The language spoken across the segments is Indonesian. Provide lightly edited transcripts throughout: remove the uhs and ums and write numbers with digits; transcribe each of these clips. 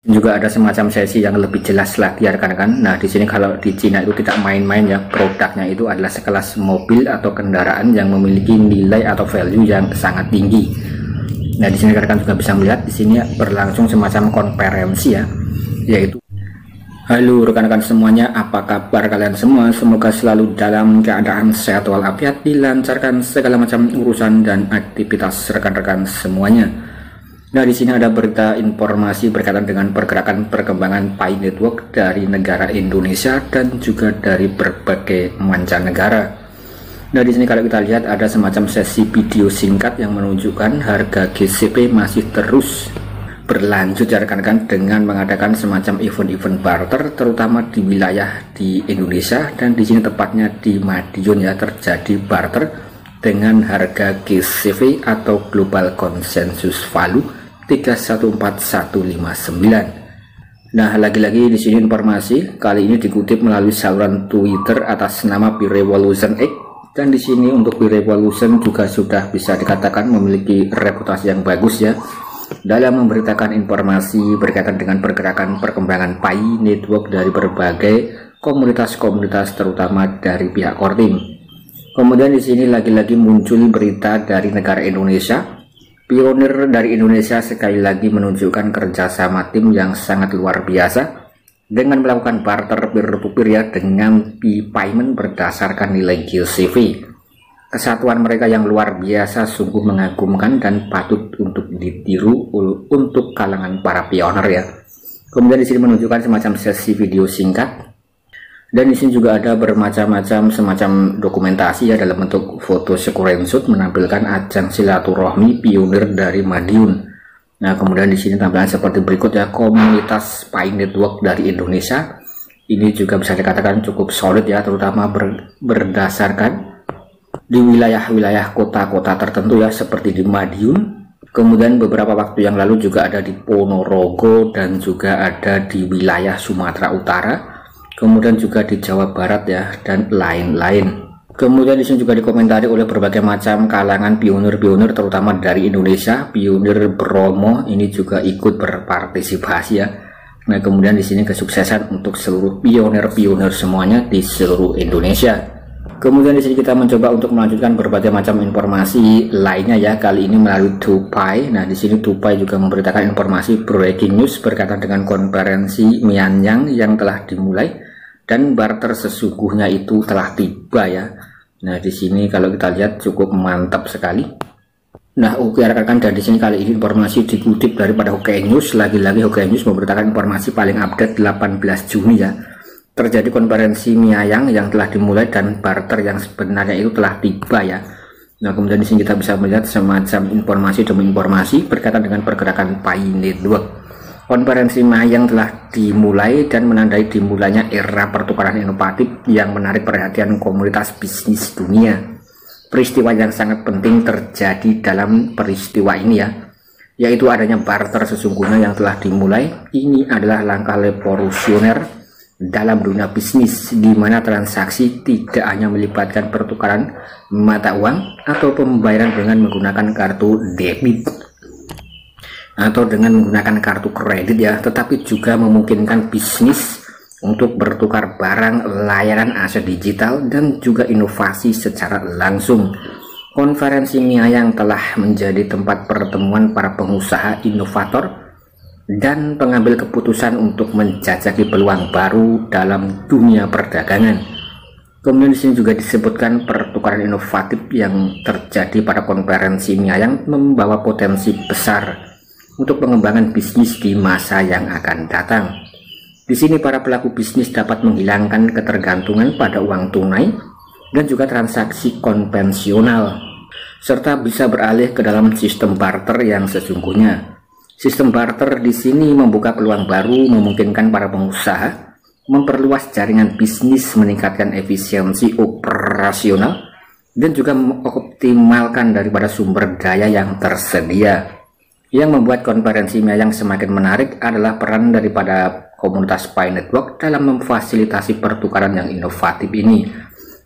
Juga ada semacam sesi yang lebih jelas lagi ya rekan-rekan. Nah, di sini kalau di Cina itu tidak main-main ya, produknya itu adalah sekelas mobil atau kendaraan yang memiliki nilai atau value yang sangat tinggi. Nah, di sini rekan-rekan juga bisa melihat di sini berlangsung semacam konferensi ya, yaitu halo rekan-rekan semuanya, apa kabar kalian semua? Semoga selalu dalam keadaan sehat walafiat, dilancarkan segala macam urusan dan aktivitas rekan-rekan semuanya. Nah, di sini ada berita informasi berkaitan dengan pergerakan perkembangan Pi Network dari negara Indonesia dan juga dari berbagai mancanegara. Nah, di sini kalau kita lihat ada semacam sesi video singkat yang menunjukkan harga GCP masih terus berlanjut ya rekan-rekan, dengan mengadakan semacam event-event barter terutama di wilayah di Indonesia, dan di sini tepatnya di Madiun ya, terjadi barter dengan harga GCV atau Global Consensus Value 314159. Nah, lagi-lagi di sini informasi kali ini dikutip melalui saluran Twitter atas nama Pi Revolution X, dan di sini untuk Pi Revolution juga sudah bisa dikatakan memiliki reputasi yang bagus ya dalam memberitakan informasi berkaitan dengan pergerakan perkembangan Pi Network dari berbagai komunitas-komunitas terutama dari pihak Kortim. Kemudian di sini lagi-lagi muncul berita dari negara Indonesia. Pionir dari Indonesia sekali lagi menunjukkan kerjasama tim yang sangat luar biasa dengan melakukan barter peer-to-peer ya dengan P-Payment berdasarkan nilai GCV. Kesatuan mereka yang luar biasa sungguh mengagumkan dan patut untuk ditiru untuk kalangan para pionir ya. Kemudian di sini menunjukkan semacam sesi video singkat. Dan di sini juga ada bermacam-macam semacam dokumentasi ya dalam bentuk foto screenshot menampilkan ajang silaturahmi pionir dari Madiun. Nah, kemudian di sini tampilan seperti berikut ya, komunitas Pi Network dari Indonesia. Ini juga bisa dikatakan cukup solid ya, terutama berdasarkan di wilayah-wilayah kota-kota tertentu ya, seperti di Madiun. Kemudian beberapa waktu yang lalu juga ada di Ponorogo dan juga ada di wilayah Sumatera Utara. Kemudian juga di Jawa Barat ya, dan lain-lain. Kemudian di sini juga dikomentari oleh berbagai macam kalangan pionir-pionir terutama dari Indonesia. Pionir Bromo ini juga ikut berpartisipasi ya. Nah, kemudian di sini kesuksesan untuk seluruh pionir-pionir semuanya di seluruh Indonesia. Kemudian di sini kita mencoba untuk melanjutkan berbagai macam informasi lainnya ya, kali ini melalui Tupai. Nah, di sini Tupai juga memberitakan informasi breaking news berkaitan dengan konferensi Mianyang yang telah dimulai dan barter sesungguhnya itu telah tiba ya. Nah, di sini kalau kita lihat cukup mantap sekali. Nah, oke rekan-rekan, dan di sini kali ini informasi dikutip daripada Hokkien News. Lagi-lagi Hokkien News memberitakan informasi paling update 18 Juni ya. Terjadi konferensi Mianyang yang telah dimulai dan barter yang sebenarnya itu telah tiba ya. Nah, kemudian di sini kita bisa melihat semacam informasi demi informasi berkaitan dengan pergerakan Pi Network. Konferensi Mianyang telah dimulai dan menandai dimulainya era pertukaran inovatif yang menarik perhatian komunitas bisnis dunia. Peristiwa yang sangat penting terjadi dalam peristiwa ini ya, yaitu adanya barter sesungguhnya yang telah dimulai. Ini adalah langkah revolusioner dalam dunia bisnis, di mana transaksi tidak hanya melibatkan pertukaran mata uang atau pembayaran dengan menggunakan kartu debit atau dengan menggunakan kartu kredit ya, tetapi juga memungkinkan bisnis untuk bertukar barang, layanan aset digital, dan juga inovasi secara langsung. Konferensi Mianyang telah menjadi tempat pertemuan para pengusaha, inovator, dan pengambil keputusan untuk menjajaki peluang baru dalam dunia perdagangan. Kemudian di sini juga disebutkan pertukaran inovatif yang terjadi pada konferensi Mianyang membawa potensi besar untuk pengembangan bisnis di masa yang akan datang. Di sini para pelaku bisnis dapat menghilangkan ketergantungan pada uang tunai dan juga transaksi konvensional, serta bisa beralih ke dalam sistem barter yang sesungguhnya. Sistem barter di sini membuka peluang baru, memungkinkan para pengusaha memperluas jaringan bisnis, meningkatkan efisiensi operasional, dan juga mengoptimalkan daripada sumber daya yang tersedia. Yang membuat konferensi Mianyang semakin menarik adalah peran daripada komunitas Pi Network dalam memfasilitasi pertukaran yang inovatif ini.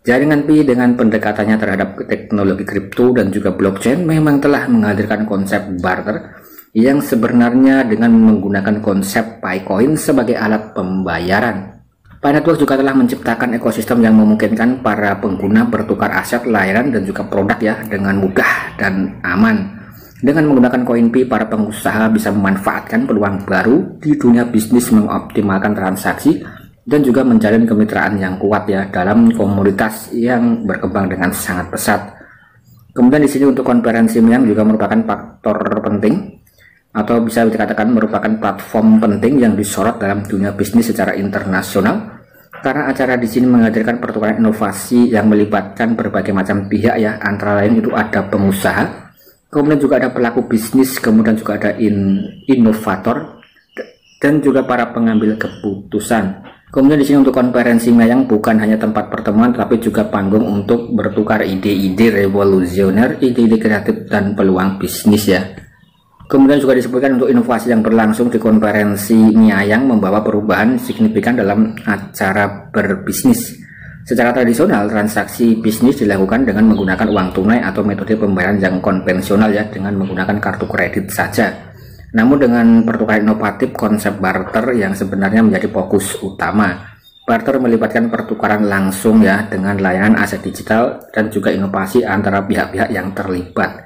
Jaringan Pi dengan pendekatannya terhadap teknologi kripto dan juga blockchain memang telah menghadirkan konsep barter yang sebenarnya dengan menggunakan konsep Picoin sebagai alat pembayaran. Pi Network juga telah menciptakan ekosistem yang memungkinkan para pengguna bertukar aset, layanan, dan juga produk ya dengan mudah dan aman. Dengan menggunakan koin Pi, para pengusaha bisa memanfaatkan peluang baru di dunia bisnis, mengoptimalkan transaksi, dan juga menjalin kemitraan yang kuat ya dalam komunitas yang berkembang dengan sangat pesat. Kemudian di sini untuk konferensi yang juga merupakan faktor penting atau bisa dikatakan merupakan platform penting yang disorot dalam dunia bisnis secara internasional, karena acara di sini menghadirkan pertukaran inovasi yang melibatkan berbagai macam pihak ya, antara lain itu ada pengusaha, kemudian juga ada pelaku bisnis, kemudian juga ada inovator, dan juga para pengambil keputusan. Kemudian di sini untuk konferensi Meyang bukan hanya tempat pertemuan, tapi juga panggung untuk bertukar ide-ide revolusioner, ide-ide kreatif, dan peluang bisnis ya. Kemudian juga disebutkan untuk inovasi yang berlangsung di konferensi Meyang membawa perubahan signifikan dalam acara berbisnis. Secara tradisional, transaksi bisnis dilakukan dengan menggunakan uang tunai atau metode pembayaran yang konvensional ya, dengan menggunakan kartu kredit saja. Namun dengan pertukaran inovatif, konsep barter yang sebenarnya menjadi fokus utama. Barter melibatkan pertukaran langsung ya dengan layanan aset digital dan juga inovasi antara pihak-pihak yang terlibat.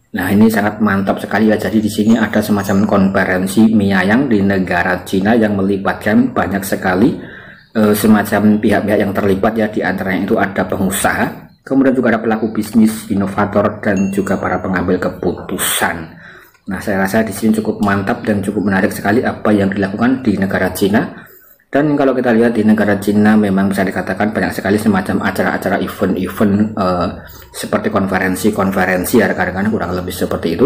Nah, ini sangat mantap sekali ya. Jadi di sini ada semacam konferensi Meyang di negara Cina yang melibatkan banyak sekali semacam pihak-pihak yang terlibat ya. Di antaranya itu ada pengusaha, kemudian juga ada pelaku bisnis, inovator, dan juga para pengambil keputusan. Nah, saya rasa di sini cukup mantap dan cukup menarik sekali apa yang dilakukan di negara Cina. Dan kalau kita lihat di negara Cina memang bisa dikatakan banyak sekali semacam acara-acara event-event seperti konferensi-konferensi ya rekan-rekan, kurang lebih seperti itu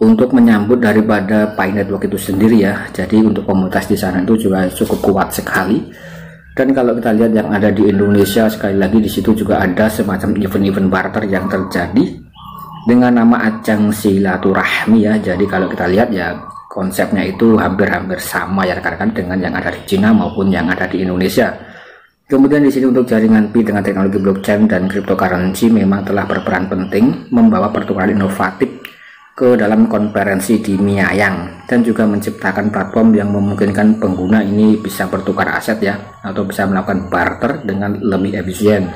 untuk menyambut daripada Pi Network itu sendiri ya. Jadi untuk komunitas di sana itu juga cukup kuat sekali. Dan kalau kita lihat yang ada di Indonesia, sekali lagi di situ juga ada semacam event-event barter yang terjadi dengan nama ajang silaturahmi ya. Jadi kalau kita lihat ya konsepnya itu hampir-hampir sama ya rekan-rekan dengan yang ada di Cina maupun yang ada di Indonesia. Kemudian di sini untuk jaringan Pi dengan teknologi blockchain dan cryptocurrency memang telah berperan penting membawa pertukaran inovatif ke dalam konferensi di Meyang dan juga menciptakan platform yang memungkinkan pengguna ini bisa bertukar aset ya atau bisa melakukan barter dengan lebih efisien.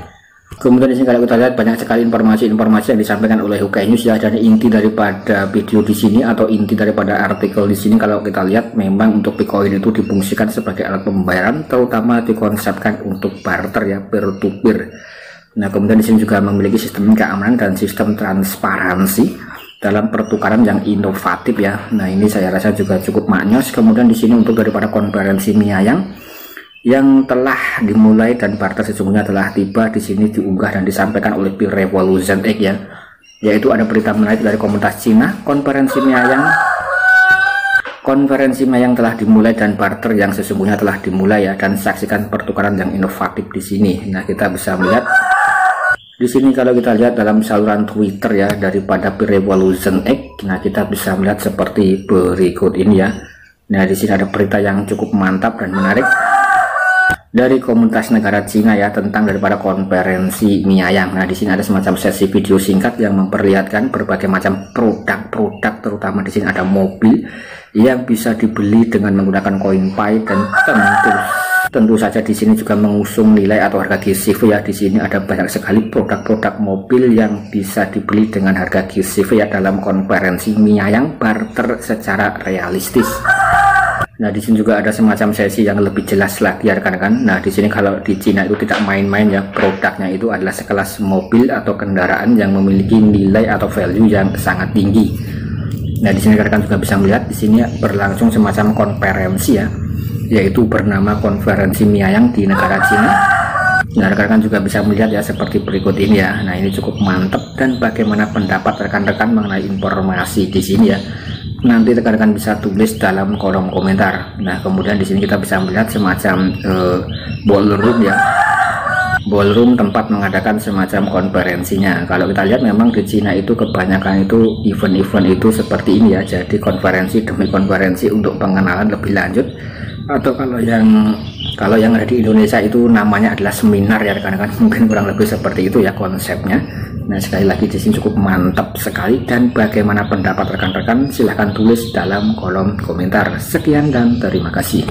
Kemudian di sini kalau kita lihat banyak sekali informasi-informasi yang disampaikan oleh UK News ya, dan inti daripada video di sini atau inti daripada artikel di sini kalau kita lihat memang untuk Picoin itu difungsikan sebagai alat pembayaran, terutama dikonsepkan untuk barter ya, peer to peer. Nah, kemudian di sini juga memiliki sistem keamanan dan sistem transparansi dalam pertukaran yang inovatif ya. Nah, ini saya rasa juga cukup maknyos. Kemudian di sini untuk daripada konferensi Meyang yang telah dimulai dan barter sesungguhnya telah tiba, di sini diunggah dan disampaikan oleh Pi Revolution X ya, yaitu ada berita menarik dari komunitas Cina. Konferensi Meyang telah dimulai dan barter yang sesungguhnya telah dimulai ya, dan saksikan pertukaran yang inovatif di sini. Nah, kita bisa melihat di sini kalau kita lihat dalam saluran Twitter ya daripada Pi Revolution X. Nah, kita bisa melihat seperti berikut ini ya. Nah, di sini ada berita yang cukup mantap dan menarik dari komunitas negara Cina ya tentang daripada konferensi Meyang. Nah, di sini ada semacam sesi video singkat yang memperlihatkan berbagai macam produk-produk, terutama di sini ada mobil yang bisa dibeli dengan menggunakan koin Pi, dan tentu saja di sini juga mengusung nilai atau harga giveaway ya. Di sini ada banyak sekali produk-produk mobil yang bisa dibeli dengan harga giveaway ya dalam konferensi Meyang barter secara realistis. Nah, di sini juga ada semacam sesi yang lebih jelas lagi ya rekan-rekan. Nah, di sini kalau di Cina itu tidak main-main ya, produknya itu adalah sekelas mobil atau kendaraan yang memiliki nilai atau value yang sangat tinggi. Nah, di sini rekan-rekan juga bisa melihat di sini berlangsung semacam konferensi ya, yaitu bernama konferensi Meyang di negara Cina. Nah, rekan-rekan juga bisa melihat ya seperti berikut ini ya. Nah, ini cukup mantap, dan bagaimana pendapat rekan-rekan mengenai informasi di sini ya, nanti rekan-rekan bisa tulis dalam kolom komentar. Nah, kemudian di sini kita bisa melihat semacam ballroom ya, ballroom tempat mengadakan semacam konferensinya. Kalau kita lihat memang di Cina itu kebanyakan itu event-event itu seperti ini ya, jadi konferensi demi konferensi untuk pengenalan lebih lanjut, atau kalau yang ada di Indonesia itu namanya adalah seminar ya rekan-rekan, mungkin kurang lebih seperti itu ya konsepnya. Nah, sekali lagi di sini cukup mantap sekali, dan bagaimana pendapat rekan-rekan silahkan tulis dalam kolom komentar. Sekian dan terima kasih.